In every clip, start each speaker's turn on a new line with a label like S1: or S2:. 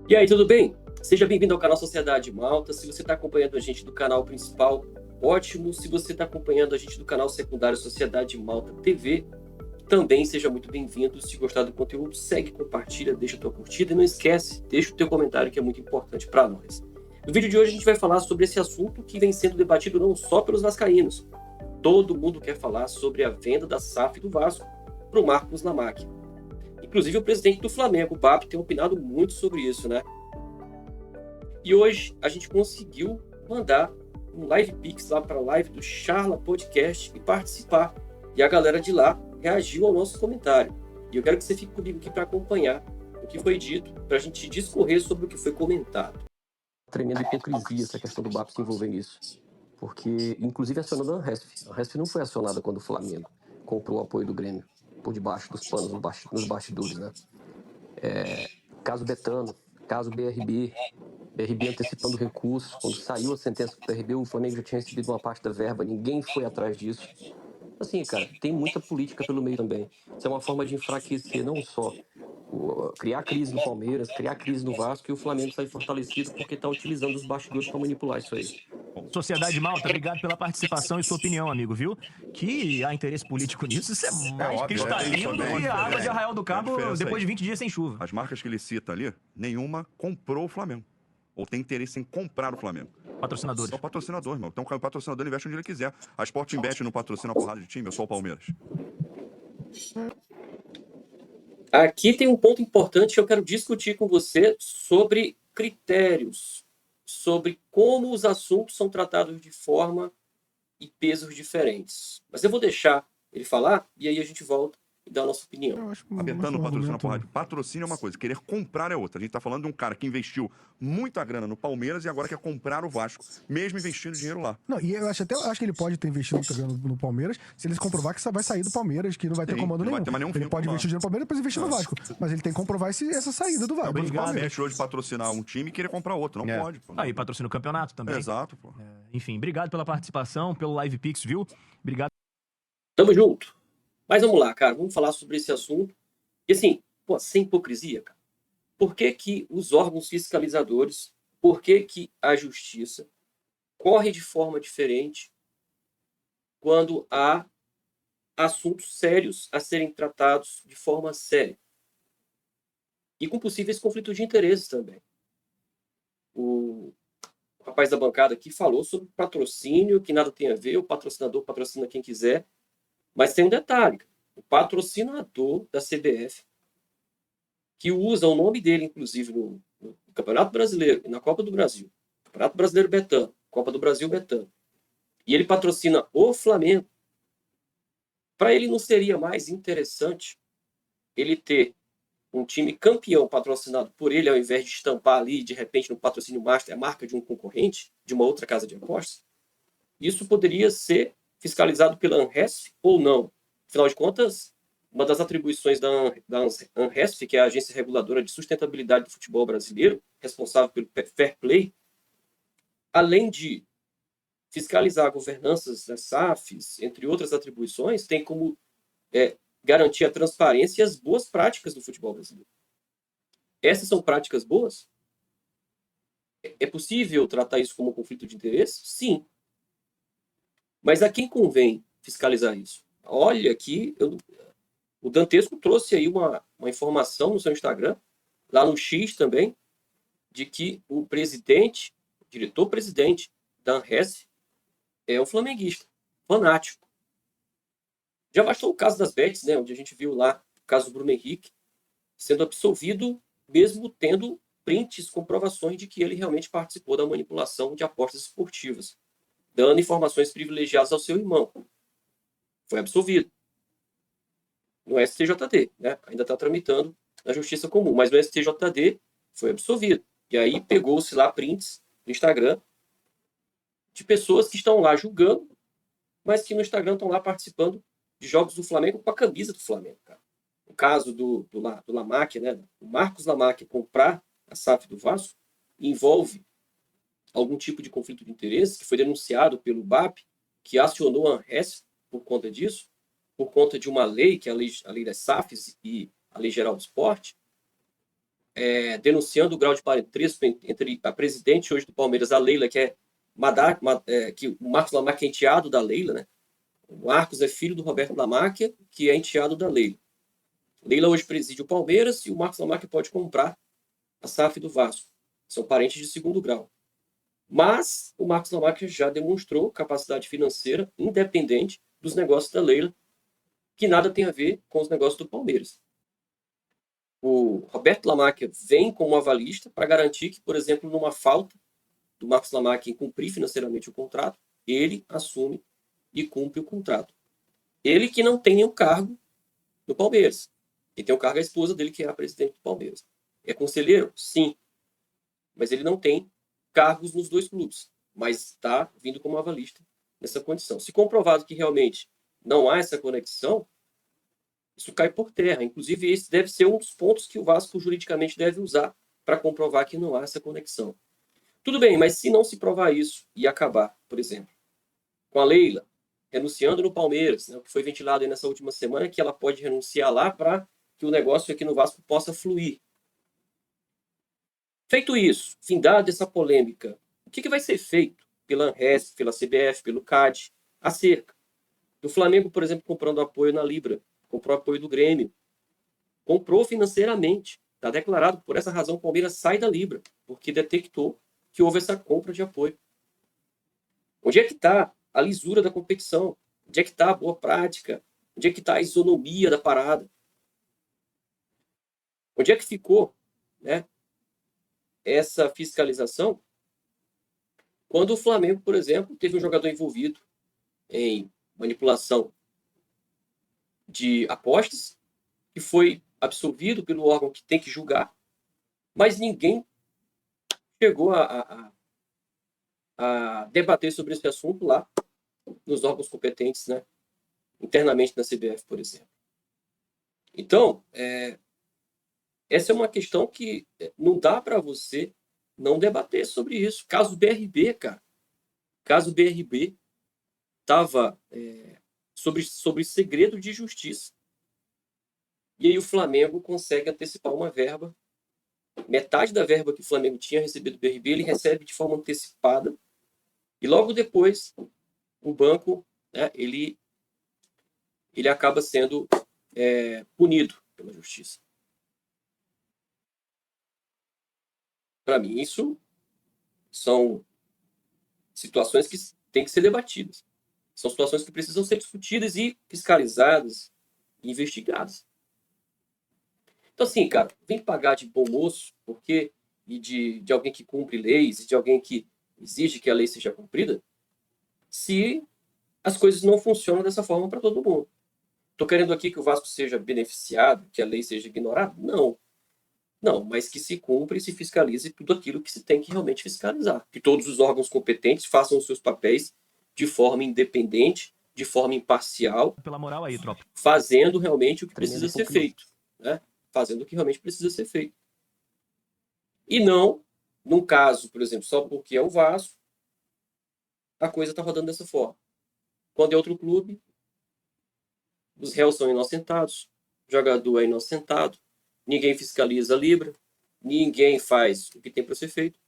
S1: E aí, tudo bem? Seja bem-vindo ao canal Sociedade Malta. Se você está acompanhando a gente do canal principal, ótimo. Se você está acompanhando a gente do canal secundário Sociedade Malta TV, também seja muito bem-vindo. Se gostar do conteúdo, segue, compartilha, deixa a tua curtida e não esquece, deixa o teu comentário que é muito importante para nós. No vídeo de hoje a gente vai falar sobre esse assunto que vem sendo debatido não só pelos vascaínos. Todo mundo quer falar sobre a venda da SAF do Vasco para o Marcos Lamarque. Inclusive o presidente do Flamengo, o BAP, tem opinado muito sobre isso, né? E hoje a gente conseguiu mandar um live pix lá para a live do Charla Podcast e participar. E a galera de lá reagiu ao nosso comentário. E eu quero que você fique comigo aqui para acompanhar o que foi dito, para a gente discorrer sobre o que foi comentado.
S2: Tremenda hipocrisia essa questão do BAP se envolver nisso. Porque, inclusive, acionando a Anresf. A Anresf não foi acionada quando o Flamengo comprou o apoio do Grêmio, por debaixo dos panos, nos bastidores, né? Caso Betano, caso BRB antecipando recursos. Quando saiu a sentença do BRB, o Flamengo já tinha recebido uma parte da verba, ninguém foi atrás disso. Assim, cara, tem muita política pelo meio também. Isso é uma forma de enfraquecer não só criar crise no Palmeiras, criar crise no Vasco, e o Flamengo sai fortalecido porque está utilizando os bastidores para manipular isso aí.
S3: Sociedade Malta, obrigado pela participação e sua opinião, amigo, viu? Que há interesse político nisso, isso é mais
S4: óbvio,
S3: cristalino do que a água de Arraial do Cabo depois de 20 dias sem chuva.
S4: As marcas que ele cita ali, nenhuma comprou o Flamengo. Ou tem interesse em comprar o Flamengo.
S3: Patrocinadores.
S4: Só patrocinador, irmão. Então o patrocinador investe onde ele quiser. A Sporting Bet não patrocina a porrada de time, eu sou o Palmeiras.
S1: Aqui tem um ponto importante que eu quero discutir com você sobre critérios, sobre como os assuntos são tratados de forma e pesos diferentes. Mas eu vou deixar ele falar e aí a gente volta e dá a nossa opinião.
S4: A Betano patrocina a porrada. Patrocínio é uma coisa, querer comprar é outra. A gente tá falando de um cara que investiu muita grana no Palmeiras e agora quer comprar o Vasco, mesmo investindo dinheiro lá.
S5: Não, e eu acho que ele pode ter investido muita grana no Palmeiras, se eles comprovar que vai sair do Palmeiras, que não vai ter comando nenhum.
S4: Vai ter mais nenhum
S5: ele pode investir dinheiro no Palmeiras e depois investir no Vasco. Mas ele tem que comprovar essa saída do Vasco.
S4: O Palmeiras hoje patrocinar um time e querer comprar outro. Não pode. Pô.
S3: Aí, patrocina o campeonato também.
S4: Exato, pô.
S3: Enfim, obrigado pela participação, pelo Live Pix, viu? Obrigado.
S1: Tamo junto. Mas vamos lá, cara, vamos falar sobre esse assunto. E assim, sem hipocrisia, cara. Por que que os órgãos fiscalizadores, por que que a justiça corre de forma diferente quando há assuntos sérios a serem tratados de forma séria? E com possíveis conflitos de interesses também. O rapaz da bancada aqui falou sobre patrocínio, que nada tem a ver, o patrocinador patrocina quem quiser. Mas tem um detalhe, o patrocinador da CBF, que usa o nome dele, inclusive, no Campeonato Brasileiro e na Copa do Brasil, Campeonato Brasileiro Betano, Copa do Brasil Betano, e ele patrocina o Flamengo, para ele não seria mais interessante ele ter um time campeão patrocinado por ele, ao invés de estampar ali, de repente, no patrocínio master, a marca de um concorrente, de uma outra casa de apostas? Isso poderia ser fiscalizado pela Anresf ou não? Afinal de contas, uma das atribuições da Anresf, que é a Agência Reguladora de Sustentabilidade do Futebol Brasileiro, responsável pelo fair play, além de fiscalizar governanças das SAFs, entre outras atribuições, tem como garantir a transparência e as boas práticas do futebol brasileiro. Essas são práticas boas? É possível tratar isso como um conflito de interesse? Sim. Mas a quem convém fiscalizar isso? Olha aqui, o Dantesco trouxe aí uma informação no seu Instagram, lá no X também, de que o presidente, o diretor-presidente da Anresf é um flamenguista, fanático. Já bastou o caso das bets, né, onde a gente viu lá o caso do Bruno Henrique sendo absolvido, mesmo tendo prints, comprovações de que ele realmente participou da manipulação de apostas esportivas, dando informações privilegiadas ao seu irmão. Foi absolvido. No STJD, né? Ainda está tramitando na Justiça Comum, mas no STJD foi absolvido. E aí pegou-se lá prints no Instagram de pessoas que estão lá julgando, mas que no Instagram estão lá participando de jogos do Flamengo com a camisa do Flamengo, cara. O caso do Lamarque, né? O Marcos Lamarque comprar a SAF do Vasco envolve algum tipo de conflito de interesse que foi denunciado pelo BAP, que acionou a Anresf por conta disso, por conta de uma lei, que é a lei das SAFs e a Lei Geral do Esporte. denunciando o grau de parentesco entre a presidente hoje do Palmeiras, a Leila, que que o Marcos Lamarck é enteado da Leila, né? O Marcos é filho do Roberto Lamarck, que é enteado da Leila. Leila hoje preside o Palmeiras e o Marcos Lamarck pode comprar a SAF do Vasco. São parentes de segundo grau. Mas o Marcos Lamarck já demonstrou capacidade financeira independente dos negócios da Leila, que nada tem a ver com os negócios do Palmeiras. O Roberto Lamarck vem como avalista para garantir que, por exemplo, numa falta do Marcos Lamarck em cumprir financeiramente o contrato, ele assume e cumpre o contrato. Ele que não tem nenhum cargo no Palmeiras. Ele tem um cargo a esposa dele, que é a presidente do Palmeiras. É conselheiro? Sim. Mas ele não tem cargos nos dois clubes. Mas está vindo como avalista nessa condição. Se comprovado que realmente não há essa conexão, isso cai por terra. Inclusive, esse deve ser um dos pontos que o Vasco juridicamente deve usar para comprovar que não há essa conexão. Tudo bem, mas se não se provar isso e acabar, por exemplo, com a Leila renunciando no Palmeiras, né, o que foi ventilado aí nessa última semana, que ela pode renunciar lá para que o negócio aqui no Vasco possa fluir. Feito isso, findada essa polêmica, o que vai ser feito pela ANRESP, pela CBF, pelo CAD, acerca do Flamengo, por exemplo, comprando apoio na Libra, comprou apoio do Grêmio, comprou financeiramente, está declarado, por essa razão o Palmeiras sai da Libra, porque detectou que houve essa compra de apoio. Onde é que está a lisura da competição? Onde é que está a boa prática? Onde é que está a isonomia da parada? Onde é que ficou, né, essa fiscalização quando o Flamengo, por exemplo, teve um jogador envolvido em manipulação de apostas, que foi absolvido pelo órgão que tem que julgar, mas ninguém chegou a debater sobre esse assunto lá nos órgãos competentes, né, internamente na CBF, por exemplo. Então, essa é uma questão que não dá para você não debater sobre isso. Caso BRB, cara. Caso BRB estava sobre segredo de justiça. E aí o Flamengo consegue antecipar uma verba. Metade da verba que o Flamengo tinha recebido do BRB, ele recebe de forma antecipada. E logo depois, o banco, né, ele acaba sendo punido pela justiça. Para mim, isso são situações que têm que ser debatidas. São situações que precisam ser discutidas e fiscalizadas e investigadas. Então, assim, cara, vem pagar de bom moço e de alguém que cumpre leis, e de alguém que exige que a lei seja cumprida, se as coisas não funcionam dessa forma para todo mundo. Estou querendo aqui que o Vasco seja beneficiado, que a lei seja ignorada? Não. Não, mas que se cumpra e se fiscalize tudo aquilo que se tem que realmente fiscalizar. Que todos os órgãos competentes façam os seus papéis de forma independente, de forma imparcial.
S3: Pela moral aí, tropa.
S1: Fazendo realmente o que precisa ser feito. Né? Fazendo o que realmente precisa ser feito. E não, num caso, por exemplo, só porque é o Vasco, a coisa está rodando dessa forma. Quando é outro clube, os réus são inocentados, o jogador é inocentado, ninguém fiscaliza a Libra, ninguém faz o que tem para ser feito.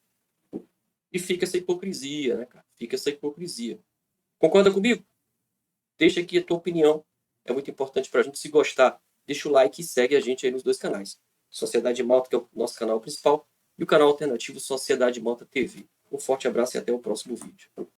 S1: E fica essa hipocrisia, né, cara? Fica essa hipocrisia. Concorda comigo? Deixa aqui a tua opinião. É muito importante para a gente. Se gostar, deixa o like e segue a gente aí nos dois canais. Sociedade Malta, que é o nosso canal principal, e o canal alternativo Sociedade Malta TV. Um forte abraço e até o próximo vídeo.